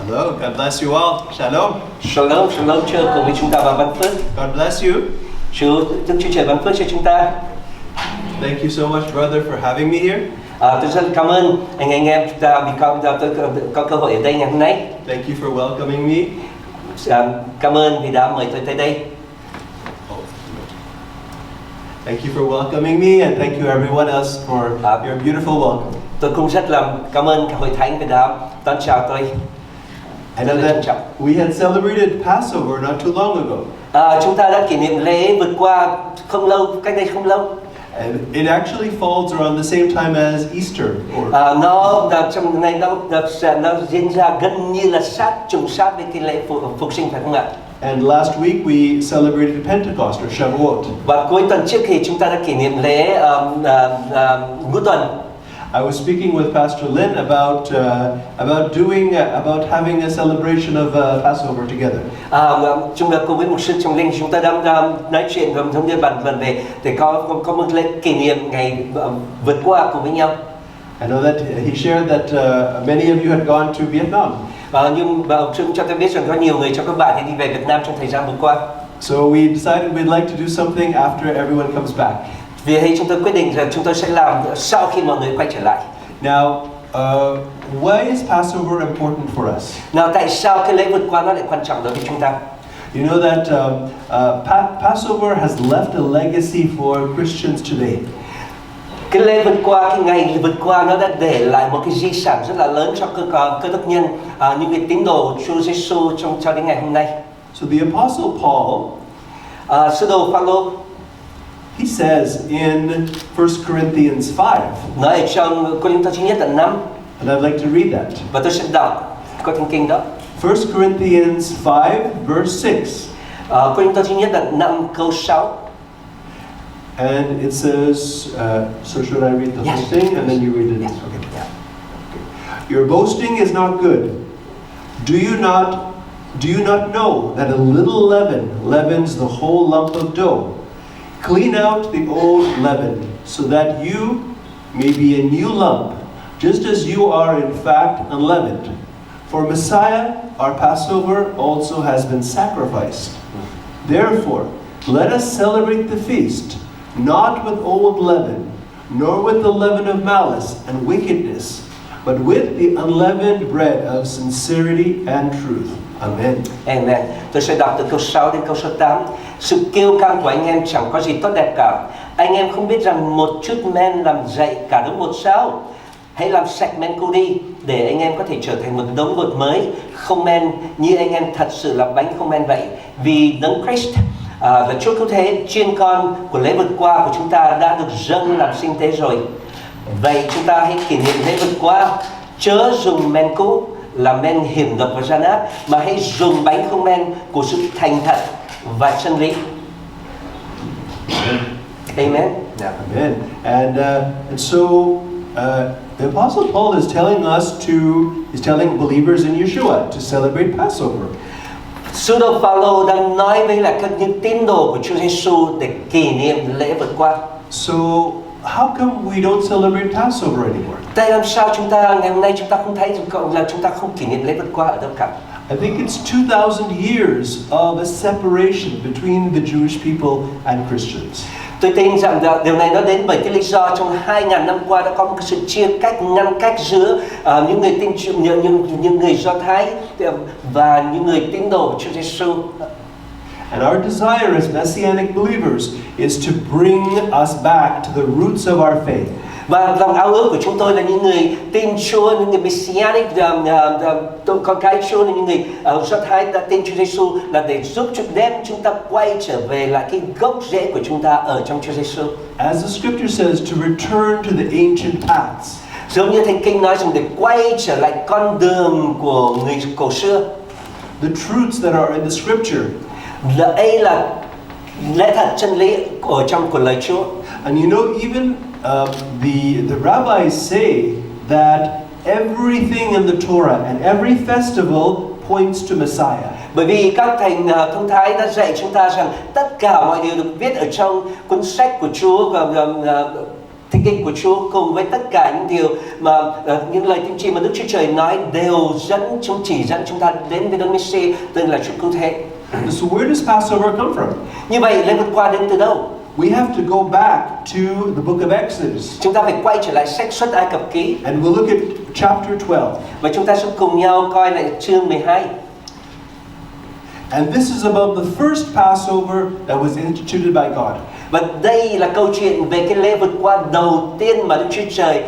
Hello, God bless you all. Shalom. Shalom, shalom Chúa cùng với chúng ta vào ban phước. God bless you. Đức Chúa Trời ban phước cho chúng ta. Thank you so much, brother, for having me here. Tôi rất cảm ơn anh em chúng ta vì có cơ hội ở đây ngày hôm nay. Thank you for welcoming me. Cảm ơn vì đã mời tôi tới đây. Thank you for welcoming me, and thank you everyone else for your beautiful welcome. Tôi cũng rất là cảm ơn cả hội thánh vì đã đón chào tôi. I know that we had celebrated Passover not too long ago. Chúng ta đã kỷ niệm lễ vượt qua cách đây không lâu. And it actually falls around the same time as Easter. Trong này nó diễn ra gần như là trùng sát với cái lễ phục sinh, phải không ạ? And last week we celebrated Pentecost or Shavuot. Và cuối tuần trước thì chúng ta đã kỷ niệm lễ Ngũ tuần. I was speaking with Pastor Lin about having a celebration of Passover together. Chúng ta cùng với mục sư trong linh chúng ta đang nói chuyện và thống nhất bàn về để có một lễ kỷ niệm ngày vượt qua cùng với nhau. I know that he shared that many of you had gone to Vietnam. Nhưng chúng cho tôi biết rằng có nhiều người trong các bạn thì đi về Việt Nam trong thời gian vừa qua. So we decided we'd like to do something after everyone comes back. Vì thế chúng tôi quyết định rằng chúng tôi sẽ làm sau khi mọi người quay trở lại. Now, why is Passover important for us? Nào, tại sao cái lễ vượt qua nó lại quan trọng đối với chúng ta? You know that Passover has left a legacy for Christians today. Cái lễ vượt qua, cái ngày vượt qua nó đã để lại một cái di sản rất là lớn cho cơ đốc nhân, những cái tín đồ Chúa Giêsu cho đến ngày hôm nay. So the Apostle Paul, sứ đồ Phaolô, he says in 1 Corinthians 5. Nói ở trong Cô-rinh-tô thứ nhất đoạn 5. And I'd like to read that. Và tôi sẽ đọc có thánh kinh đó. 1 Corinthians 5 verse 6. Cô-rinh-tô thứ nhất đoạn 5 câu 6. And it says, so should I read the whole thing and then you read it? Yes. Okay. Yeah. Okay. Your boasting is not good. Do you not know that a little leaven leavens the whole lump of dough? Clean out the old leaven so that you may be a new lump, just as you are in fact unleavened. For Messiah, our Passover, also has been sacrificed. Therefore, let us celebrate the feast, not with old leaven, nor with the leaven of malice and wickedness, but with the unleavened bread of sincerity and truth. Amen. Amen. Tôi sẽ đọc từ câu 6 đến câu số 8. Sự kiêu căng của anh em chẳng có gì tốt đẹp cả. Anh em không biết rằng một chút men làm dậy cả đống bột sao? Hãy làm sạch men cũ đi, để anh em có thể trở thành một đống bột mới, không men, như anh em thật sự là bánh không men vậy. Vì đấng Christ và Chúa cứu thế, chiên con của lễ vượt qua của chúng ta đã được dâng làm sinh tế rồi. Vậy chúng ta hãy kỷ niệm lễ vượt qua, chớ dùng men cũ là men hiểm độc và gian ác, mà hãy dùng bánh không men của sự thành thật và chân lý. Amen. Yeah. Amen. And so the Apostle Paul is telling believers in Yeshua to celebrate Passover. Sứ đồ Phaolô đang nói với lại những tín đồ của Chúa Giêsu để kỷ niệm lễ vượt qua. So how come we don't celebrate Passover anymore? Tại làm sao chúng ta ngày hôm nay chúng ta không thấy là chúng ta không kỷ niệm lễ vượt qua ở đâu cả? I think it's 2,000 years of a separation between the Jewish people and Christians. Tôi tin rằng điều này nó đến bởi cái lý do trong 2.000 năm qua đã có một cái sự chia cách, ngăn cách giữa những người tin những người Do Thái và những người tín đồ của Chúa Giêsu. And our desire as Messianic believers is to bring us back to the roots of our faith. Và lòng ao ước của chúng tôi là những người tin Chúa, những người Messianic, con cái Chúa, những người Do Thái đã tin Chúa Giêsu là để giúp đem chúng ta quay trở về lại cái gốc rễ của chúng ta ở trong Chúa Giêsu. As the Scripture says, to return to the ancient paths. Giống như Thánh Kinh nói rằng để quay trở lại con đường của người cổ xưa. The truths that are in the Scripture. Đây là lẽ thật chân lý của lời Chúa. And you know, even the rabbis say that everything in the Torah and every festival points to Messiah. Bởi vì các thầy thông thái đã dạy chúng ta rằng tất cả mọi điều được viết ở trong cuốn sách của Chúa và Thích Thánh kinh của Chúa cùng với tất cả những điều mà những lời tiên tri mà Đức Chúa Trời nói đều chỉ dẫn chúng ta đến với Đấng Messi, tức là Chúa Cứu Thế. So where does Passover come from? Như vậy lễ vượt qua đến từ đâu? We have to go back to the book of Exodus. Chúng ta phải quay trở lại sách Xuất Ai Cập Ký. And we'll look at chapter 12. Và chúng ta sẽ cùng nhau coi lại chương 12. And this is about the first Passover that was instituted by God. Và đây là câu chuyện về cái lễ vượt qua đầu tiên mà Đức Chúa Trời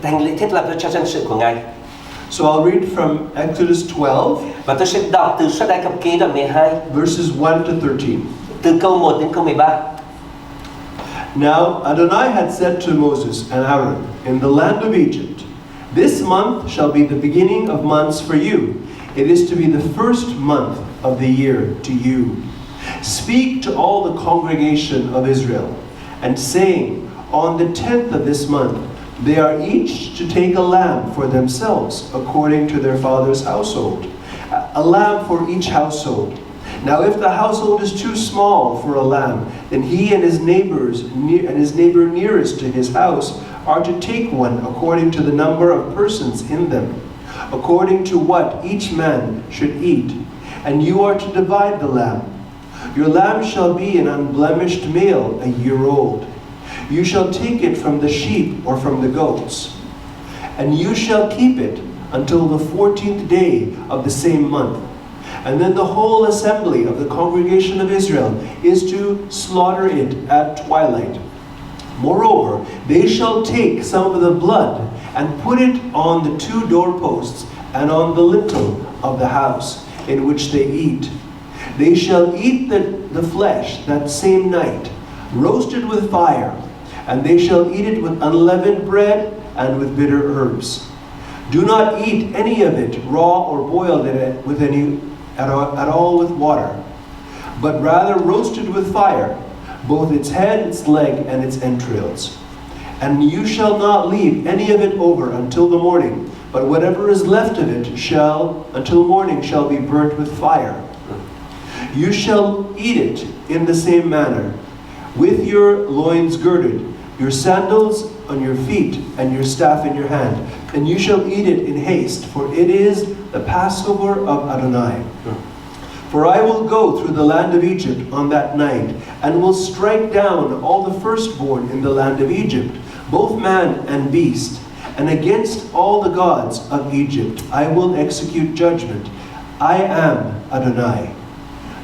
thành lễ thiết lập cho dân sự của Ngài. So I'll read from Exodus 12, Và tôi sẽ đọc từ Xuất Ai Cập Ký đoạn 12, verses 1 to 13. từ câu 1 đến câu 13. Now Adonai had said to Moses and Aaron in the land of Egypt, "This month shall be the beginning of months for you. It is to be the first month of the year to you. Speak to all the congregation of Israel, and saying, on the 10th of this month, they are each to take a lamb for themselves according to their father's household, a lamb for each household. Now if the household is too small for a lamb, then he and his neighbor nearest to his house are to take one according to the number of persons in them, according to what each man should eat. And you are to divide the lamb. Your lamb shall be an unblemished male, a year old. You shall take it from the sheep or from the goats. And you shall keep it until the 14th day of the same month. And then the whole assembly of the congregation of Israel is to slaughter it at twilight. Moreover, they shall take some of the blood and put it on the 2 doorposts and on the lintel of the house in which they eat. They shall eat the flesh that same night, roasted with fire, and they shall eat it with unleavened bread and with bitter herbs. Do not eat any of it raw or boiled with at all with water, but rather roasted with fire, both its head, its leg, and its entrails. And you shall not leave any of it over until the morning, but whatever is left of it until morning shall be burnt with fire. You shall eat it in the same manner, with your loins girded, your sandals on your feet, and your staff in your hand. And you shall eat it in haste, for it is the Passover of Adonai. For I will go through the land of Egypt on that night, and will strike down all the firstborn in the land of Egypt, both man and beast. And against all the gods of Egypt I will execute judgment. I am Adonai.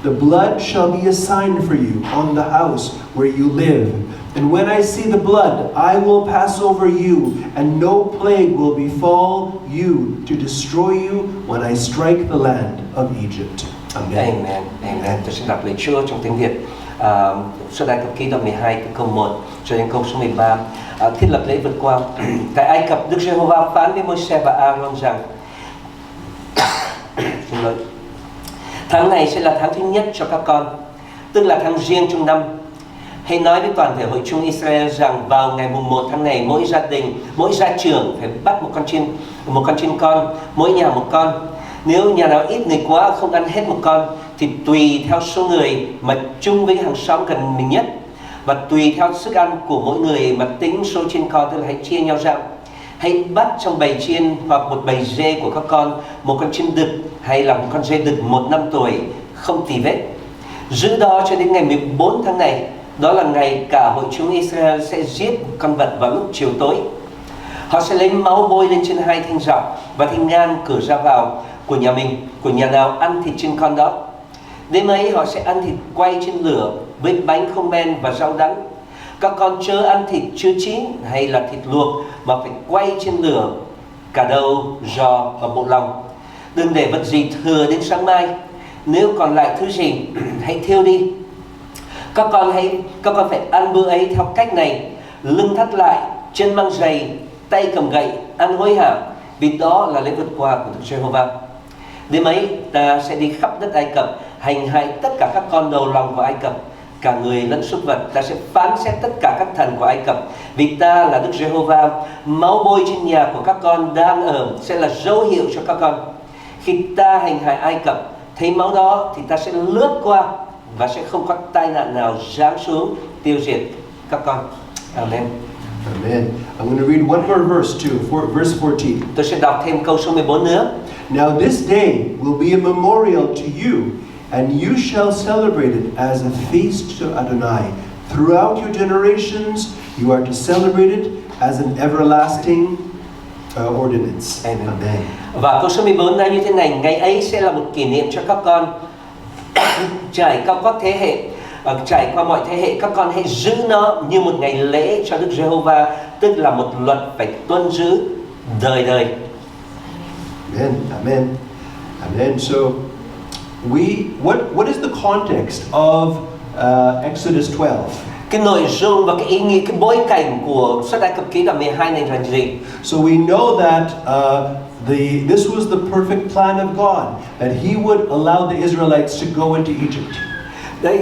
The blood shall be a sign for you on the house where you live. And when I see the blood, I will pass over you, and no plague will befall you to destroy you when I strike the land of Egypt. Amen. Amen. Amen. Tôi sẽ đọc lời Chúa trong tiếng Việt. Xuất Ai Cập Ký đoạn 12 từ câu 1 cho đến câu số 13. Thiết lập lễ vượt qua. Tại Ai Cập, Đức Giê-hô-va phán với Môi-se và A-rôn rằng tháng này sẽ là tháng thứ nhất cho các con, tức là tháng riêng trong năm. Hãy nói với toàn thể hội chúng Israel rằng vào ngày mùng 1 tháng này, mỗi gia đình, mỗi gia trưởng phải bắt một con chiên con, mỗi nhà một con. Nếu nhà nào ít người quá không ăn hết một con, thì tùy theo số người mà chung với hàng xóm gần mình nhất, và tùy theo sức ăn của mỗi người mà tính số chiên con, tức là hãy chia nhau ra. Hãy bắt trong bầy chiên hoặc một bầy dê của các con một con chiên đực hay là một con dê đực 1 năm tuổi, không tì vết. Giữ đó cho đến ngày 14 tháng này, đó là ngày cả hội chúng Israel sẽ giết con vật vào lúc chiều tối. Họ sẽ lấy máu bôi lên trên 2 thanh dọc và thanh ngang cửa ra vào của nhà mình, của nhà nào ăn thịt chiên con đó. Đêm ấy họ sẽ ăn thịt quay trên lửa với bánh không men và rau đắng. Các con chớ ăn thịt chưa chín hay là thịt luộc, mà phải quay trên lửa cả đầu, giò và bộ lòng. Đừng để vật gì thừa đến sáng mai. Nếu còn lại thứ gì, hãy thiêu đi. Các con phải ăn bữa ấy theo cách này: lưng thắt lại, chân mang giày, tay cầm gậy, ăn hối hả, vì đó là lễ vượt qua của Đức Giê-hô-va. Đêm ấy ta sẽ đi khắp đất Ai Cập, hành hại tất cả các con đầu lòng của Ai Cập, cả người lẫn súc vật. Ta sẽ phán xét tất cả các thần của Ai Cập, vì ta là Đức Giê-hô-va. Máu bôi trên nhà của các con đang ở sẽ là dấu hiệu cho các con. Khi ta hành hại Ai Cập, thấy máu đó thì ta sẽ lướt qua và sẽ không có tai nạn nào giáng xuống tiêu diệt các con. Amen. Amen. I'm going to read one more verse too, verse 14. Tôi sẽ đọc thêm câu số 14 nữa. Now this day will be a memorial to you, and you shall celebrate it as a feast to Adonai. Throughout your generations, you are to celebrate it as an everlasting ordinance. Amen. Và câu số 14 nói như thế này: ngày ấy sẽ là một kỷ niệm cho các con, trải qua các thế hệ, trải qua mọi thế hệ, các con hãy giữ nó như một ngày lễ cho Đức Giê-hô-va, tức là một luật phải tuân giữ đời đời. Amen. Amen. Amen. So, what is the context of Exodus 12? Cái nội dung và cái ý nghĩa, cái bối cảnh của Xuất Ai Cập Ký đoạn 12 này là gì? So we know that this was the perfect plan of God, that He would allow the Israelites to go into Egypt. Đấy,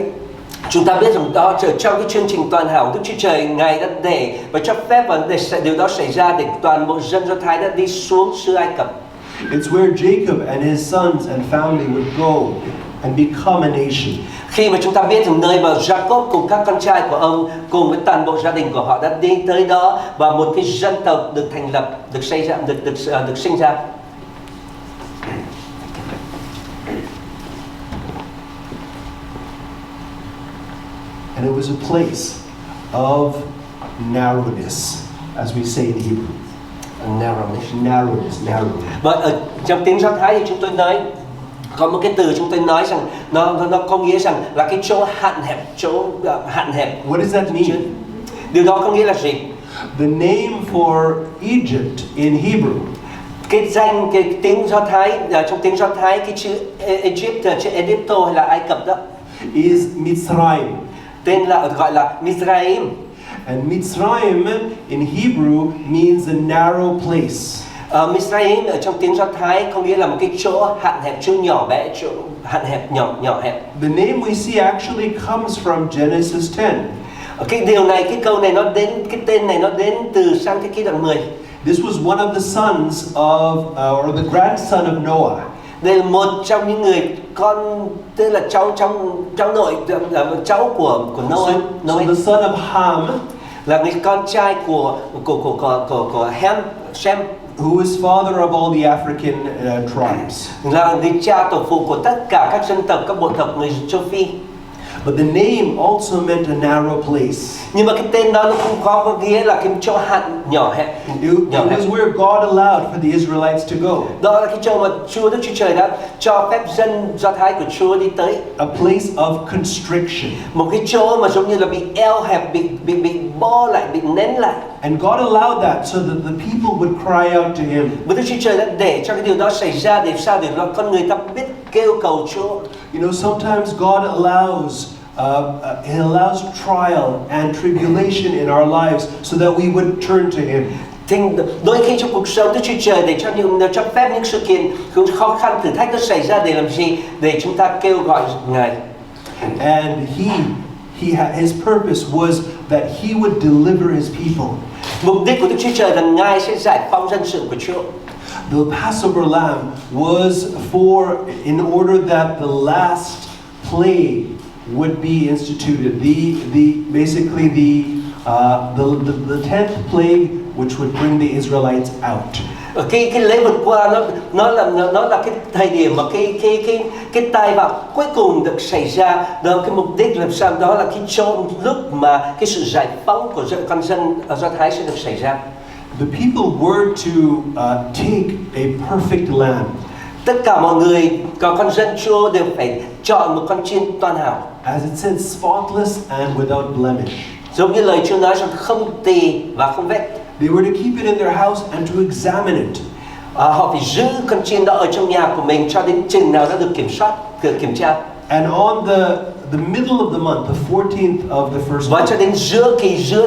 chúng ta biết rằng đó trong cái chương trình toàn hảo Đức Chúa Trời, Ngài đã để và cho phép và điều đó xảy ra để toàn bộ dân Do Thái đã đi xuống xứ Ai Cập. It's where Jacob and his sons and family would go and become a nation. Khi mà chúng ta biết rằng nơi mà Jacob cùng các con trai của ông cùng với toàn bộ gia đình của họ đã đi tới đó và một cái dân tộc được thành lập, được xây ra, được sinh ra. And it was a place of narrowness, as we say in Hebrew. Narrowness. Và ở trong tiếng Do Thái thì chúng tôi nói có một cái từ chúng tôi nói rằng nó có nghĩa rằng là cái chỗ hạn hẹp. What does that mean? Điều đó có nghĩa là gì? The name for Egypt in Hebrew. Cái tiếng Do Thái, trong tiếng Do Thái cái chữ Egypt, chữ Egypto hay là Ai Cập đó is Mitzrayim. Tên là gọi là Mizraim. And Mitzrayim in Hebrew means a narrow place. Mizraim ở trong tiếng Do Thái có nghĩa là một cái chỗ hạn hẹp, chỗ nhỏ bé, chỗ hạn hẹp, nhỏ hẹp. The name we see actually comes from Genesis 10. Cái điều này, cái câu này cái tên này nó đến từ Sang Thế Ký đoạn 10. This was one of the sons of, or the grandson of Noah. Đây là một trong những người con, tức là cháu của Noah. So the son of Ham, là người con trai của Shem, who is father of all the African tribes. là người cha tổ phụ của tất cả các dân tộc, các bộ tộc người châu Phi. But the name also meant a narrow place. Nhưng mà cái tên đó nó không có nghĩa là cái chỗ hạn nhỏ hẹp. It was where God allowed for the Israelites to go. Đó là cái chỗ mà Đức Chúa Trời đã cho phép dân Do Thái của Chúa đi tới. A place of constriction. Một cái chỗ mà giống như là bị eo hẹp, bị bo lại, bị nén lại. And God allowed that so that the people would cry out to Him. Và Đức Chúa Trời đã để cho cái điều đó xảy ra để sao, để con người ta biết kêu cầu Chúa. You know, sometimes God allows He allows trial and tribulation in our lives so that we would turn to Him. Đôi khi trong cuộc sống Đức Chúa Trời để cho phép những sự kiện khó khăn, thử thách nó xảy ra để làm gì? Để chúng ta kêu gọi Ngài. And His purpose was that He would deliver His people. Mục đích của Đức Chúa Trời là Ngài sẽ giải phóng dân sự của Chúa. The Passover lamb was in order that the last plague would be instituted. Basically the 10th plague, which would bring the Israelites out. Cái lễ vượt qua nó là cái thời điểm mà cái tai vạ cuối cùng được xảy ra. Đó, cái mục đích làm sao đó là cái chỗ lúc mà cái sự giải phóng của con dân ở Do Thái sẽ được xảy ra. The people were to take a perfect lamb. Tất cả mọi người, con dân Chúa đều phải chọn một con chiên toàn hảo. As it said, spotless and without blemish. Giống như lời Chúa nói rằng không tì và không vết. They were to keep it in their house and to examine it. Họ phải giữ con chiên đó ở trong nhà của mình cho đến chừng nào đã được kiểm tra. And on the middle of the month, the 14th of the first Và month, cho đến giữa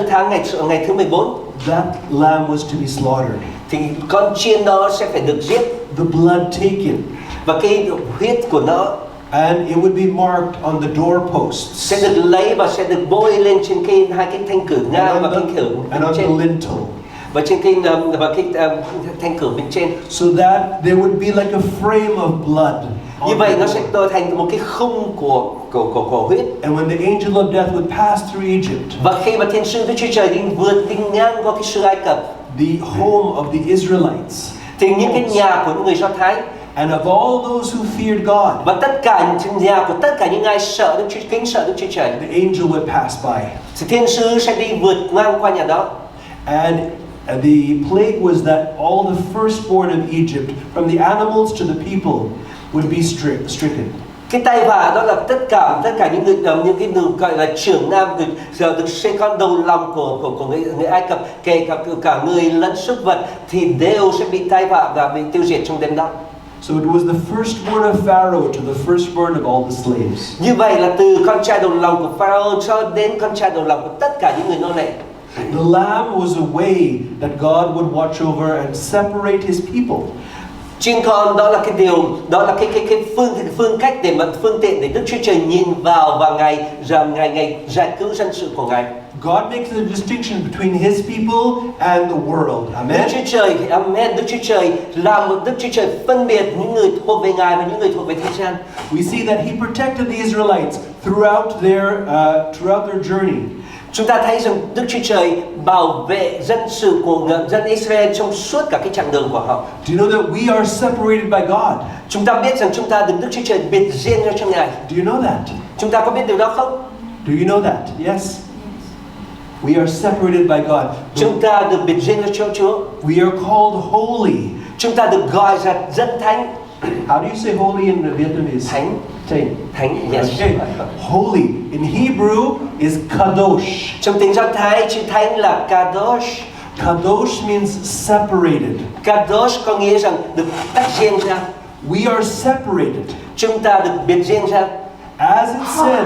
tháng ngày thứ 14, that lamb was to be slaughtered. thì con chiên đó sẽ phải được giết. The blood taken. Và cái huyết của nó And it would be marked on the doorposts. sẽ được lấy và sẽ được bôi lên trên hai cái thanh cửa ngang và thanh cửa and on the trên. lintel. Và trên cái thanh cửa bên trên. So that there would be like a frame of blood. Như vậy nó sẽ trở thành một cái khung của huyết. And when the angel of death would pass through Egypt, Và khi mà thiên sứ Đức Chúa Trời đi vượt đi ngang qua cái xứ Ai Cập, the home of the Israelites, thì những cái nhà của những người Do Thái and of all those who feared God, và tất cả những nhà của tất cả những ai sợ Đức Chúa, kính sợ Đức Chúa Trời, the angel would pass by. thì thiên sứ sẽ đi vượt ngang qua nhà đó. And the plague was that all the firstborn of Egypt, from the animals to the people, would be stricken. Cái tai vạ đó là tất cả những cái người gọi là trưởng nam, được sinh con đầu lòng của người Ai Cập, kể cả người lẫn súc vật, thì đều sẽ bị tai vạ và bị tiêu diệt trong đêm đó. So it was the firstborn of Pharaoh to the firstborn of all the slaves. Như vậy là từ con trai đầu lòng của Pharaoh cho đến con trai đầu lòng của tất cả những người nô lệ. The lamb was a way that God would watch over and separate his people. Chiên con đó là cái điều, đó là cái phương cách để mà phương tiện để Đức Chúa Trời nhìn vào và ngày giải cứu dân sự của Ngài. God makes a distinction between his people and the world. Amen. Đức Chúa Trời, amen. Đức Chúa Trời làm một Đức Chúa Trời phân biệt những người thuộc về Ngài và những người thuộc về thế gian. We see that he protected the Israelites throughout their journey. Chúng ta thấy rằng Đức Chúa Trời bảo vệ dân sự của dân Israel trong suốt cả cái chặng đường của họ. Do you know that we are separated by God? Chúng ta biết rằng chúng ta được Đức Chúa Trời biệt riêng ra trong Ngài. Do you know that? Chúng ta có biết điều đó không? Do you know that? Yes. We are separated by God. Chúng ta được biệt riêng ra cho Chúa. We are called holy. Chúng ta được gọi là dân thánh. How do you say holy in Vietnamese? Thánh. Thánh, yes. Okay. Holy in Hebrew is kadosh. Trong tiếng Do Thái, chữ thánh là kadosh. Kadosh means separated. Kadosh có nghĩa rằng được tách riêng ra. We are separated. Chúng ta được biệt riêng ra. As it said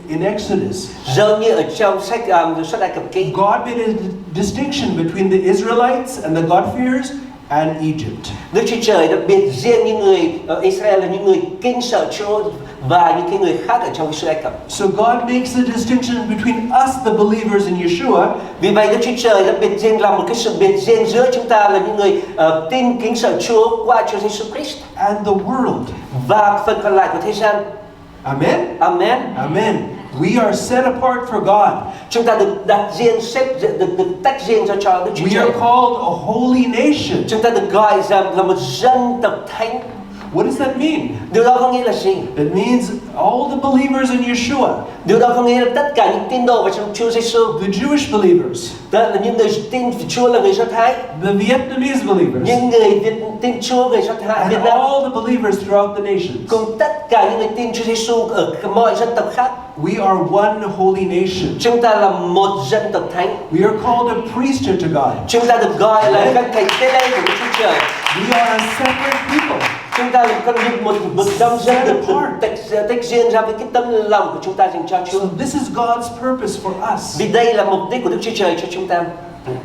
in Exodus, Giống như ở trong sách Xuất Ai Cập Ký, God made a distinction between the Israelites and the God-fearers and Egypt. Đức Chúa Trời đã biệt riêng những người Israel là những người kính sợ Chúa và những cái người khác ở trong cái xứ Ai Cập. So God makes a distinction between us, the believers in Yeshua. Vì vậy Đức Chúa Trời đã biệt riêng làm một cái sự biệt riêng giữa chúng ta là những người tin kính sợ Chúa qua Chúa Giêsu Christ And the world. và phần còn lại của thế gian. Amen. Amen. Amen. We are set apart for God. Chúng ta được đặt riêng, được tách riêng cho Đức Chúa We Trời. are called a holy nation. Chúng ta được gọi rằng là một dân tộc thánh. What does that mean? Điều đó có nghĩa là gì? It means all the believers in Yeshua, Điều đó có nghĩa là tất cả những tín đồ vào trong Chúa Giêsu, the Jewish believers, đó là những người tin Chúa là người Do Thái, the Vietnamese believers, những người tin Chúa người Do Thái and Việt Nam, all the believers throughout the nations. cùng tất cả những người tin Chúa Giêsu ở mọi dân tộc khác. We are one holy nation. Chúng ta là một dân tộc thánh. We are called a priesthood to God. Chúng ta được gọi là các thánh tế lễ của Đức Chúa Trời. We are a separate people. Chúng ta là con một đông dân được tách riêng ra với cái tâm lòng của chúng ta dành cho Chúa. So this is God's purpose for us. Vì đây là mục đích của Đức Chúa Trời cho chúng ta.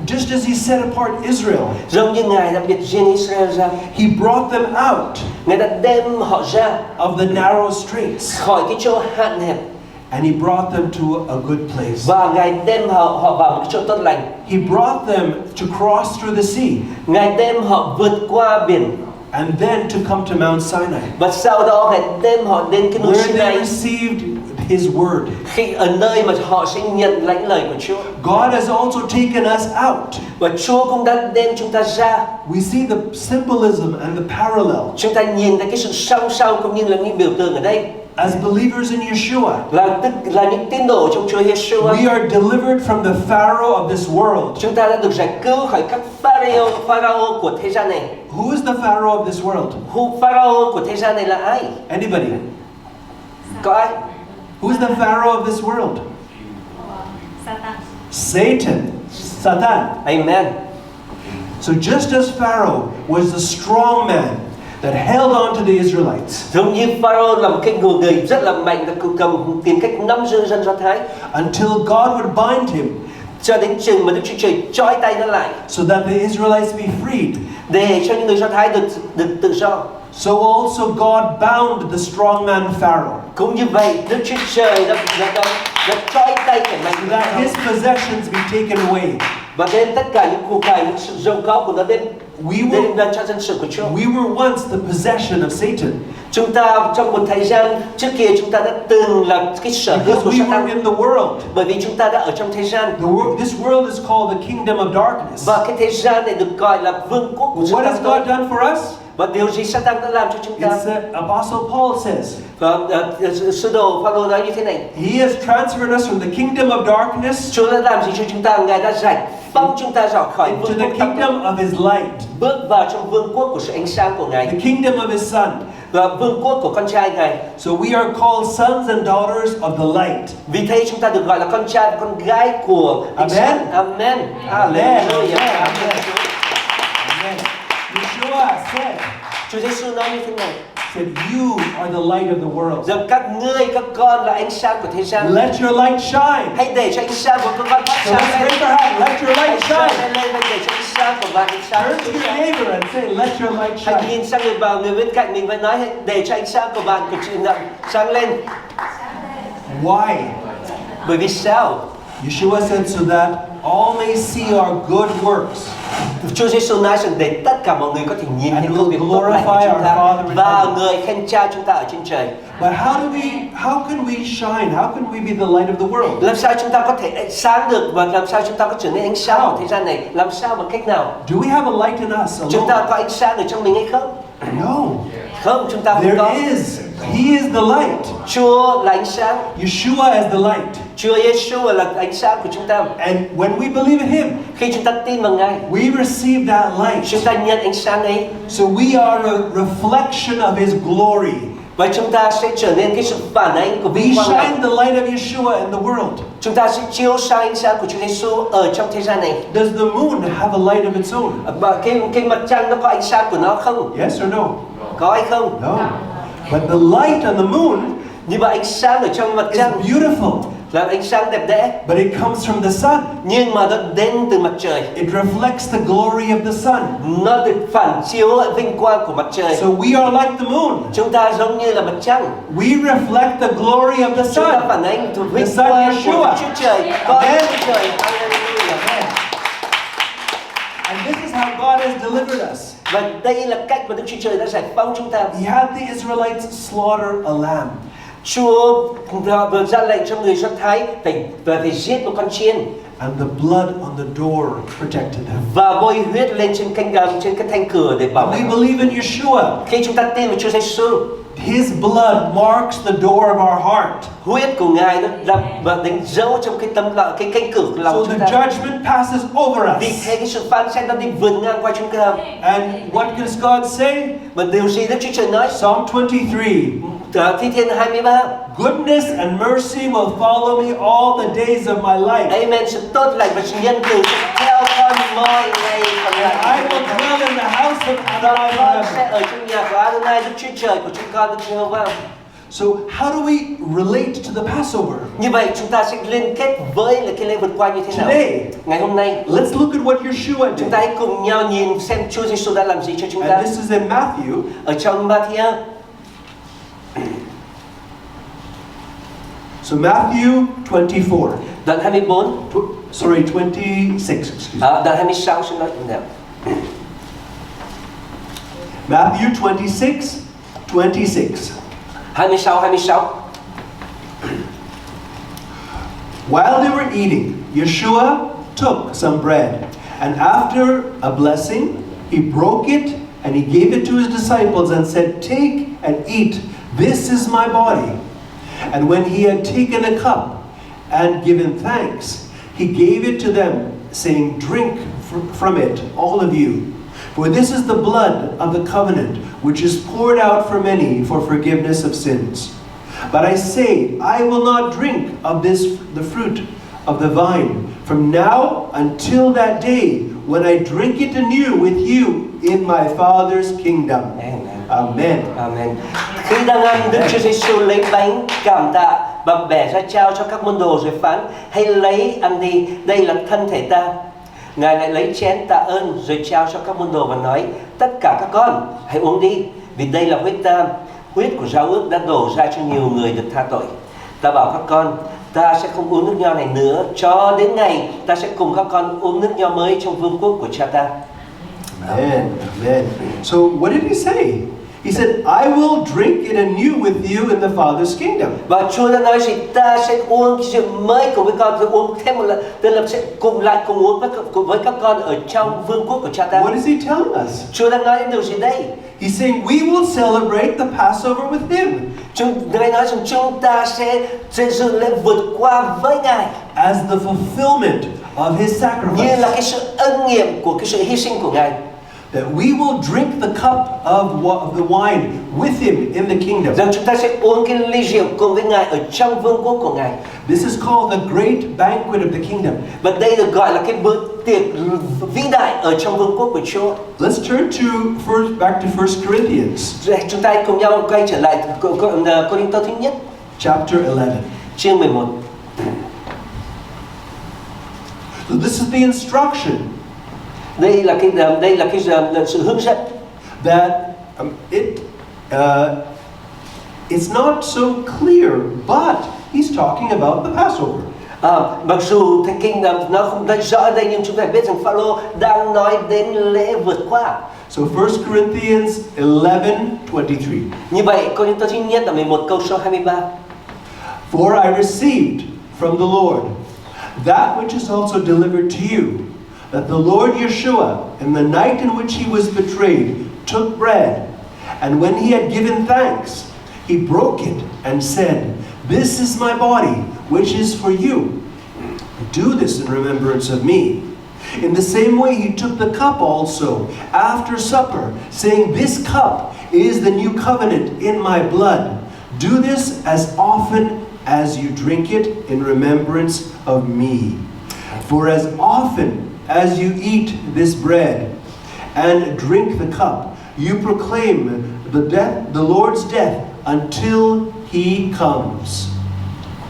Just as he set apart Israel, Giống như Ngài đã biệt riêng Israel ra, he brought them out Ngài đã đem họ ra of the narrow straits, khỏi cái chỗ hạn hẹp and he brought them to a good place. và Ngài đem họ vào một cái chỗ tốt lành. He brought them to cross through the sea, Ngài đem họ vượt qua biển and then to come to Mount Sinai, và sau đó Ngài đem họ đến cái núi where they Sinai, received his word. khi ở nơi mà họ sẽ nhận lãnh lời của Chúa. God has also taken us out. Và Chúa cũng đã đem chúng ta ra. We see the symbolism and the parallel. Chúng ta nhìn thấy cái sự song song cũng như là những biểu tượng ở đây. As believers in Yeshua, Là những tín đồ trong Chúa Giêsu. we are delivered from the Pharaoh of this world. Chúng ta đã được giải cứu khỏi các Pharaoh của thế gian này. Who is the Pharaoh of this world? Pharaoh của thế gian này là ai? Anybody? Có ai? Who is the Pharaoh of this world? Satan. Satan. Amen. So just as Pharaoh was the strong man that held on to the Israelites Giống như Pharaoh là một cái người rất là mạnh và tìm cách nắm giữ dân Do Thái until God would bind him cho đến chừng mà Đức Chúa Trời trói tay nó lại so that the Israelites be freed. để cho những người Do Thái được tự do. So also God bound the strong man Pharaoh, Cũng như vậy, Đức Chúa Trời đã trói tay kẻ mạnh so that his possessions be taken away. Và đem tất cả những của cải, những sự giàu có của nó đem cho dân sự của Chúa. We were once the possession of Satan. Chúng ta trong một thời gian trước kia chúng ta đã từng là cái sở hữu Because của we were Satan. in the world. Bởi vì chúng ta đã ở trong thế gian. This world is called the kingdom of darkness. Và cái thế gian này được gọi là vương quốc của What has Satan. God done for us? Và điều gì Satan đã làm cho chúng ta? It's Apostle Paul says. Và sứ đồ Phaolô nói như thế này. He has transferred us from the kingdom of darkness Chúa đã làm gì cho chúng ta? Ngài đã giải phóng chúng ta ra khỏi into vương the quốc tăm tối, kingdom of His light, bước vào trong vương quốc của sự ánh sáng của Ngài, the kingdom of His Son. và vương quốc của con trai Ngài. So we are called sons and daughters of the light. Vì thế chúng ta được gọi là con trai và con gái của ánh sáng. Amen. Amen. Hallelujah. Amen. Amen. Yeshua said, Chúa Giêsu nói như thế này. you are the light of the world. Rằng các ngươi, các con là ánh sáng của thế gian. Let your light shine. Hãy để cho ánh sáng của các con phát So sáng let's lên. raise our hand. Let your Hãy light sáng shine. lên và để cho ánh sáng của bạn ánh sáng. Turn to your neighbor and say, let your light Hãy shine. nhìn sang người bên cạnh mình và nói hãy để cho ánh sáng của bạn của chị sáng lên. Why? Bởi vì sao? Yeshua said so that all may see our good works. Chúa Giêsu nói rằng để tất cả mọi người có thể nhìn And thấy will công việc tốt lành của glorify chúng our ta Father in và heaven. người khen Cha chúng ta ở trên trời. But how can we shine? How can we be the light of the world? Làm sao chúng ta có thể ánh sáng được và làm sao chúng ta có trở nên ánh sáng ở thế gian này? Làm sao bằng cách nào? Do we have a light in us Chúng ta alone? có ánh sáng ở trong mình hay không? No. Không, chúng ta không There có. is. He is the light. Chúa là ánh sáng. Yeshua is the light. Chúa Giêsu là ánh sáng của chúng ta. And when we believe in Him, Khi chúng ta tin vào Ngài, we receive that light. chúng ta nhận ánh sáng ấy. So we are a reflection of His glory. Và chúng ta sẽ trở nên cái sự phản ánh của We vinh quang Ngài. shine the light of Yeshua in the world. Chúng ta sẽ chiếu sáng ánh sáng của Chúa Giêsu ở trong thế gian này. Does the moon have a light of its own? Và cái mặt trăng nó có ánh sáng của nó không? Yes or no? Có hay không? No. But the light on the moon Nhưng mà ánh sáng ở trong mặt is trăng beautiful. là ánh sáng đẹp đẽ. But it comes from the sun. Nhưng mà nó đến từ mặt trời. It reflects the glory of the sun. Nó được phản chiếu vinh quang của mặt trời. So we are like the moon. Chúng ta giống như là mặt trăng. We reflect the glory of the Chúng ta sun. phản ánh vinh sun quang của Yeshua. Chúa Trời. Con Amen. Chúa Trời. Hallelujah. And this is how God has delivered us. Và đây là cách mà Đức Chúa Trời đã giải phóng chúng ta. He had the Israelites slaughter a lamb. Chúa vừa ra lệnh cho người Do Thái phải giết một con chiên. And the blood on the door protected them. Và bôi huyết lên trên trên cái thanh cửa để bảo vệ. We believe in Yeshua. Khi chúng ta tin vào Chúa Giêsu, His blood marks the door of our heart. huyết của Ngài nó đánh dấu trong cái cánh cửa của lòng So chúng the ta. judgment passes over Vì us. thế cái sự phán xét nó đi vượt ngang qua chúng ta. And what does God say? Và điều gì Đức Chúa Trời nói? Psalm 23. Thi Thiên 23. Goodness and mercy will follow me all the days of my life. Amen. Sự tốt lành và sự nhân từ sẽ theo con mọi ngày còn I lại. will dwell in the house of Và Adonai con sẽ forever. ở trong nhà của Adonai, Đức Chúa Trời của chúng con, Đức Giê-hô-va. So how do we relate to the Passover? Như vậy chúng ta sẽ liên kết với cái lễ vượt qua như thế nào? Today, Ngày hôm nay, let's look at what Yeshua chúng did. ta hãy cùng nhau nhìn xem Chúa Giêsu đã làm gì cho chúng ta. And this is in Matthew. Ở trong Ma-thi-ơ, So Matthew 24. đoạn 24, Sorry, 26. Excuse me. đoạn 26 xin lỗi. Matthew 26, 26. 26. While they were eating, Yeshua took some bread, and after a blessing, he broke it and he gave it to his disciples and said, "Take and eat. This is my body." And when he had taken a cup and given thanks, he gave it to them, saying, "Drink from it, all of you. For this is the blood of the covenant, which is poured out for many for forgiveness of sins. But I say, I will not drink of this, the fruit of the vine, from now until that day when I drink it anew with you in my Father's kingdom." Amen. Amen. Khi đang ăn, Đức Chúa Giêsu lấy bánh cảm tạ và bẻ ra trao cho các môn đồ rồi phán: "Hãy lấy ăn đi, đây là thân thể ta." Ngài lại lấy chén tạ ơn rồi trao cho các môn đồ và nói: "Tất cả các con hãy uống đi, vì đây là huyết ta, huyết của giao ước đã đổ ra cho nhiều người được tha tội. Ta bảo các con, ta sẽ không uống nước nho này nữa cho đến ngày ta sẽ cùng các con uống nước nho mới trong vương quốc của Cha ta. Amen. Amen. So what did he say? He said, I will drink it anew with you in the Father's kingdom. Và Chúa đã nói gì? Ta sẽ uống cái rượu mới cùng với con, sẽ uống thêm một lần, tức là sẽ cùng uống với các con ở trong vương quốc của Cha ta. What is he telling us? Chúa đang nói đến điều gì đây? He's saying we will celebrate the Passover with him. Ngài nói rằng chúng ta sẽ dự lễ vượt qua với Ngài As the fulfillment of his như sacrifice. là cái sự ân nghiệm của cái sự hy sinh của Ngài. That we will drink the cup of the wine with him in the kingdom. Rằng chúng ta sẽ uống cái ly rượu cùng với Ngài ở trong vương quốc của Ngài. This is called the great banquet of the kingdom. Và đây được gọi là cái bữa tiệc vĩ đại ở trong vương quốc của Chúa. Let's turn back to 1 Corinthians. Chúng ta cùng nhau quay trở lại Cô-rinh-tô thứ nhất, Chapter 11. chương 11. So this is the instruction Đây là cái sự hướng dẫn. that it's not so clear, but he's talking about the Passover. Mặc dù Thánh Kinh nó không rất rõ ở đây, nhưng chúng ta biết rằng Phaolô đang nói đến lễ vượt qua. So 1 Corinthians 11:23. Như vậy, Cô-rinh-tô thứ nhất là 11 câu số 23. For I received from the Lord that which is also delivered to you, that the Lord Yeshua, in the night in which he was betrayed, took bread, and when he had given thanks, he broke it and said, This is my body, which is for you. Do this in remembrance of me. In the same way he took the cup also after supper, saying, This cup is the new covenant in my blood. Do this as often as you drink it in remembrance of me. For as often as you eat this bread and drink the cup, you proclaim the Lord's death until he comes.